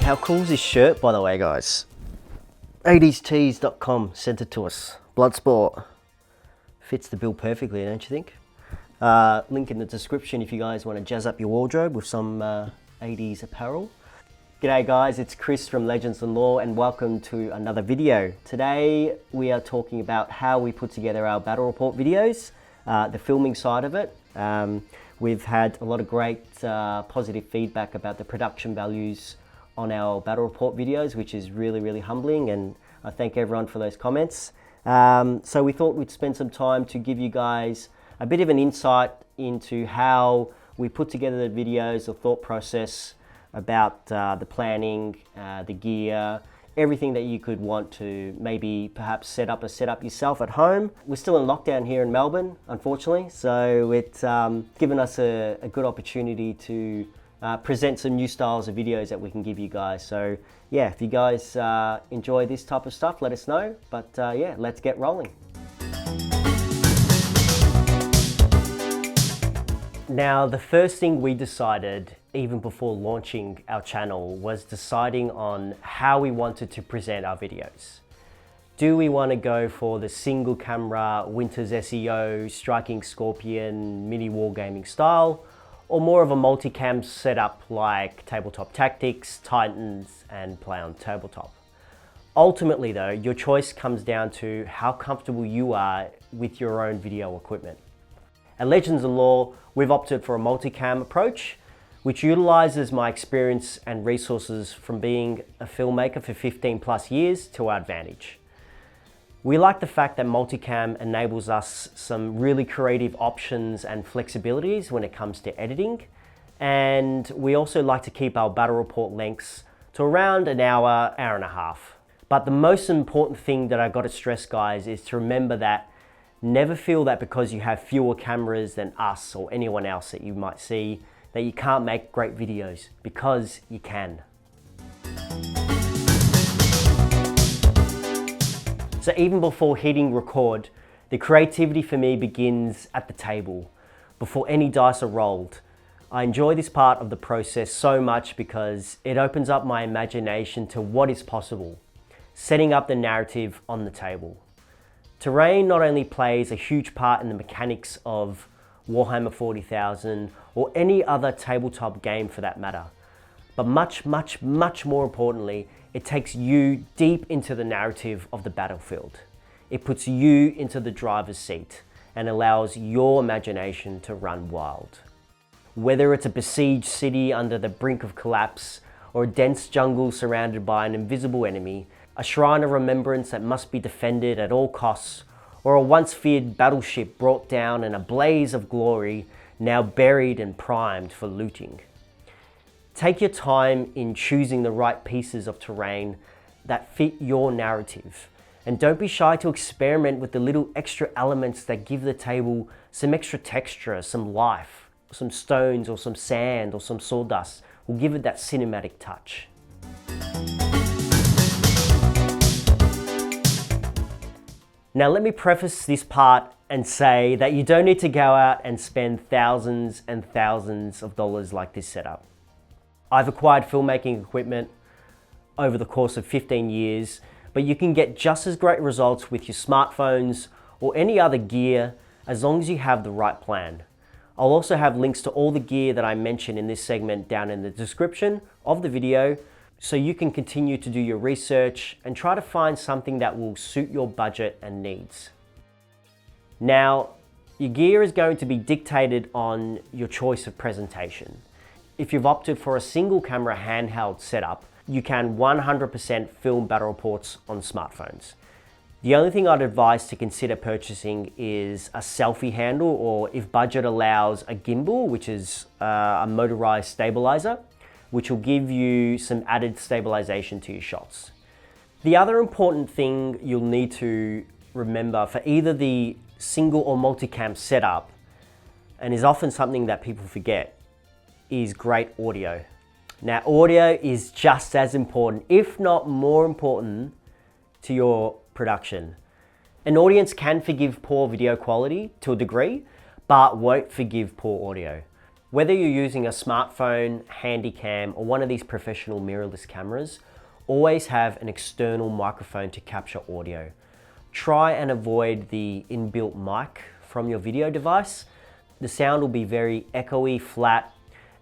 How cool is this shirt, by the way, guys? 80stees.com sent it to us. Bloodsport. Fits the bill perfectly, don't you think? Link in the description if you guys want to jazz up your wardrobe with some 80s apparel. G'day guys, it's Chris from Legends and Lore and welcome to another video. Today we are talking about how we put together our battle report videos, the filming side of it. We've had a lot of great positive feedback about the production values on our battle report videos, which is really humbling, and I thank everyone for those comments. So we thought we'd spend some time to give you guys a bit of an insight into how we put together the videos, the thought process about the planning, the gear, everything that you could want to maybe perhaps set up yourself at home. We're still in lockdown here in Melbourne, unfortunately, so it's given us a good opportunity to present some new styles of videos that we can give you guys. So yeah, if you guys enjoy this type of stuff, let us know. But yeah, let's get rolling. Now, the first thing we decided, even before launching our channel, was deciding on how we wanted to present our videos. Do we want to go for the single camera, Winter's SEO, Striking Scorpion, mini wargaming style, or more of a multicam setup like Tabletop Tactics, Titans, and Play on Tabletop? Ultimately though, your choice comes down to how comfortable you are with your own video equipment. At Legends and Lore, we've opted for a multicam approach, which utilizes my experience and resources from being a filmmaker for 15 plus years to our advantage. We like the fact that multicam enables us some really creative options and flexibilities when it comes to editing. And we also like to keep our battle report lengths to around an hour, hour and a half. But the most important thing that I got to stress, guys, is to remember that never feel that because you have fewer cameras than us or anyone else that you might see, that you can't make great videos, because you can. So even before hitting record, the creativity for me begins at the table, before any dice are rolled. I enjoy this part of the process so much because it opens up my imagination to what is possible, setting up the narrative on the table. Terrain not only plays a huge part in the mechanics of Warhammer 40,000 or any other tabletop game for that matter, but much more importantly, it takes you deep into the narrative of the battlefield. It puts you into the driver's seat and allows your imagination to run wild. Whether it's a besieged city under the brink of collapse, or a dense jungle surrounded by an invisible enemy, a shrine of remembrance that must be defended at all costs, or a once feared battleship brought down in a blaze of glory, now buried and primed for looting. Take your time in choosing the right pieces of terrain that fit your narrative. And don't be shy to experiment with the little extra elements that give the table some extra texture, some life. Some stones or some sand or some sawdust will give it that cinematic touch. Now let me preface this part and say that you don't need to go out and spend thousands and thousands of dollars like this setup. I've acquired filmmaking equipment over the course of 15 years, but you can get just as great results with your smartphones or any other gear as long as you have the right plan. I'll also have links to all the gear that I mentioned in this segment down in the description of the video, so you can continue to do your research and try to find something that will suit your budget and needs. Now, your gear is going to be dictated on your choice of presentation. If you've opted for a single camera handheld setup, you can 100% film battle reports on smartphones. The only thing I'd advise to consider purchasing is a selfie handle, or if budget allows, a gimbal, which is a motorized stabilizer, which will give you some added stabilization to your shots. The other important thing you'll need to remember for either the single or multicam setup, and is often something that people forget, is great audio. Now, audio is just as important, if not more important, to your production. An audience can forgive poor video quality to a degree, but won't forgive poor audio. Whether you're using a smartphone, handycam, or one of these professional mirrorless cameras, always have an external microphone to capture audio. Try and avoid the inbuilt mic from your video device. The sound will be very echoey, flat,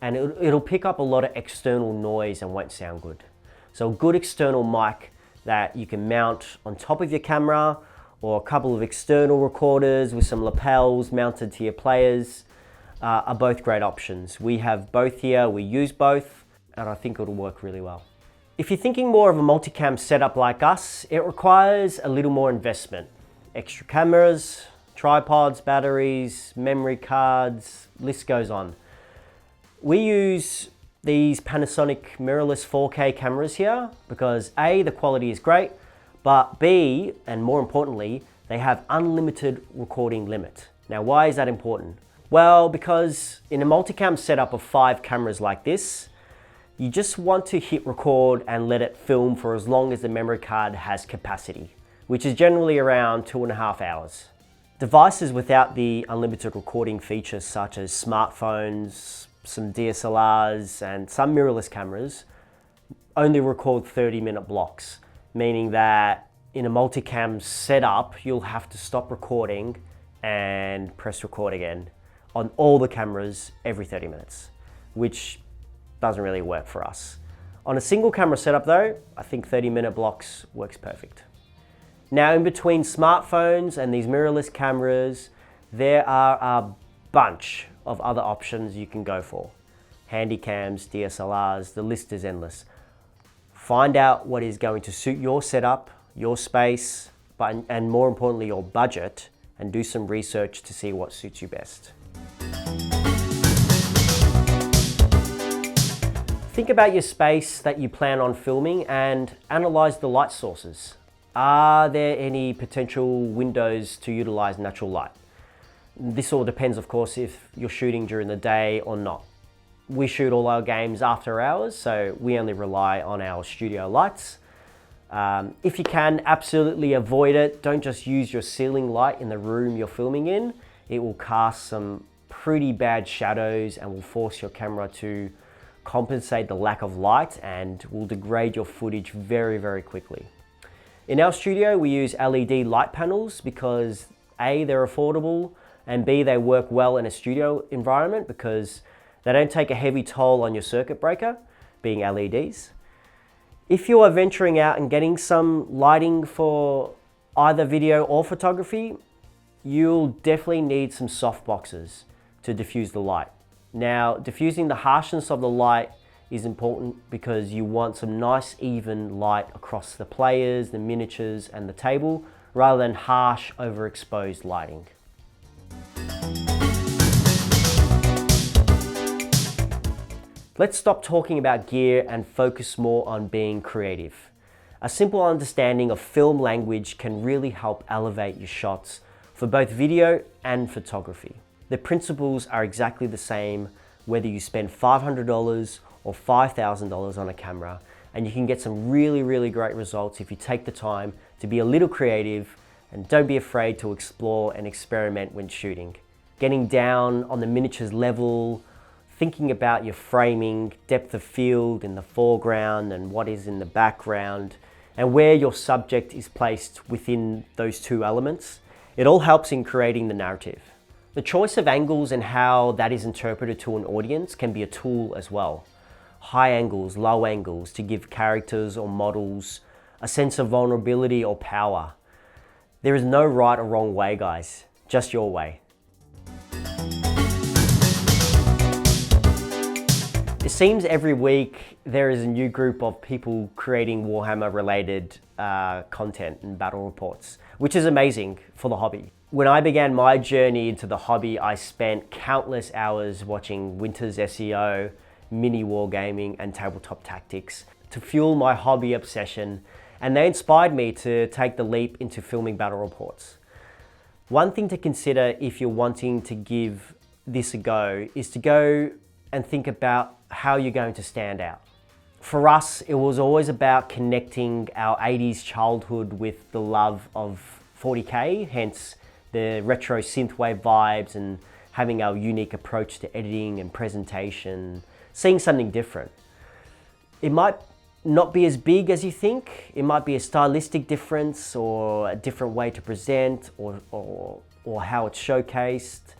and it'll pick up a lot of external noise and won't sound good. So a good external mic that you can mount on top of your camera, or a couple of external recorders with some lapels mounted to your players, are both great options. We have both here, we use both, and I think it'll work really well. If you're thinking more of a multicam setup like us, it requires a little more investment. Extra cameras, tripods, batteries, memory cards, list goes on. We use these Panasonic mirrorless 4K cameras here because A, the quality is great, but B, and more importantly, they have unlimited recording limit. Now, why is that important? Well, because in a multicam setup of 5 cameras like this, you just want to hit record and let it film for as long as the memory card has capacity, which is generally around 2.5 hours. Devices without the unlimited recording features such as smartphones, some DSLRs, and some mirrorless cameras only record 30-minute blocks, meaning that in a multicam setup, you'll have to stop recording and press record again on all the cameras every 30 minutes, which doesn't really work for us. On a single camera setup though, I think 30-minute blocks works perfect. Now, in between smartphones and these mirrorless cameras, there are a bunch of other options you can go for. Handycams, DSLRs, the list is endless. Find out what is going to suit your setup, your space, and more importantly, your budget, and do some research to see what suits you best. Think about your space that you plan on filming and analyze the light sources. Are there any potential windows to utilize natural light? This all depends, of course, if you're shooting during the day or not. We shoot all our games after hours, so we only rely on our studio lights. If you can, absolutely avoid it. Don't just use your ceiling light in the room you're filming in. It will cast some pretty bad shadows and will force your camera to compensate the lack of light and will degrade your footage very, very quickly. In our studio, we use LED light panels because A, they're affordable, and B, they work well in a studio environment because they don't take a heavy toll on your circuit breaker, being LEDs. If you are venturing out and getting some lighting for either video or photography, you'll definitely need some soft boxes to diffuse the light. Now, diffusing the harshness of the light is important because you want some nice even light across the players, the miniatures, and the table, rather than harsh, overexposed lighting. Let's stop talking about gear and focus more on being creative. A simple understanding of film language can really help elevate your shots for both video and photography. The principles are exactly the same whether you spend $500 or $5,000 on a camera, and you can get some really, really great results if you take the time to be a little creative and don't be afraid to explore and experiment when shooting. Getting down on the miniatures level, thinking about your framing, depth of field in the foreground and what is in the background, and where your subject is placed within those two elements, it all helps in creating the narrative. The choice of angles and how that is interpreted to an audience can be a tool as well. High angles, low angles to give characters or models a sense of vulnerability or power. There is no right or wrong way, guys, just your way. It seems every week there is a new group of people creating Warhammer related content and battle reports, which is amazing for the hobby. When I began my journey into the hobby, I spent countless hours watching Winter's SEO, mini wargaming, and tabletop tactics to fuel my hobby obsession, and they inspired me to take the leap into filming battle reports. One thing to consider if you're wanting to give this a go is to go and think about how you're going to stand out. For us, it was always about connecting our 80s childhood with the love of 40k, hence the retro synthwave vibes and having our unique approach to editing and presentation, seeing something different. It might not be as big as you think. It might be a stylistic difference or a different way to present or how it's showcased.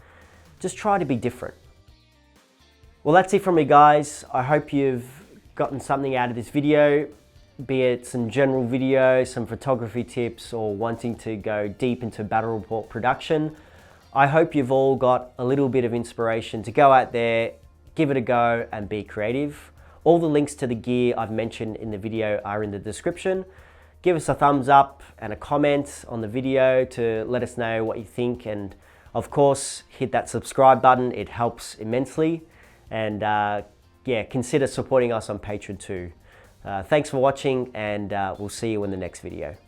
Just try to be different. Well, that's it from me, guys. I hope you've gotten something out of this video, be it some general video, some photography tips, or wanting to go deep into battle report production. I hope you've all got a little bit of inspiration to go out there, give it a go, and be creative. All the links to the gear I've mentioned in the video are in the description. Give us a thumbs up and a comment on the video to let us know what you think, and of course, hit that subscribe button. It helps immensely. And yeah, consider supporting us on Patreon too. Thanks for watching, and we'll see you in the next video.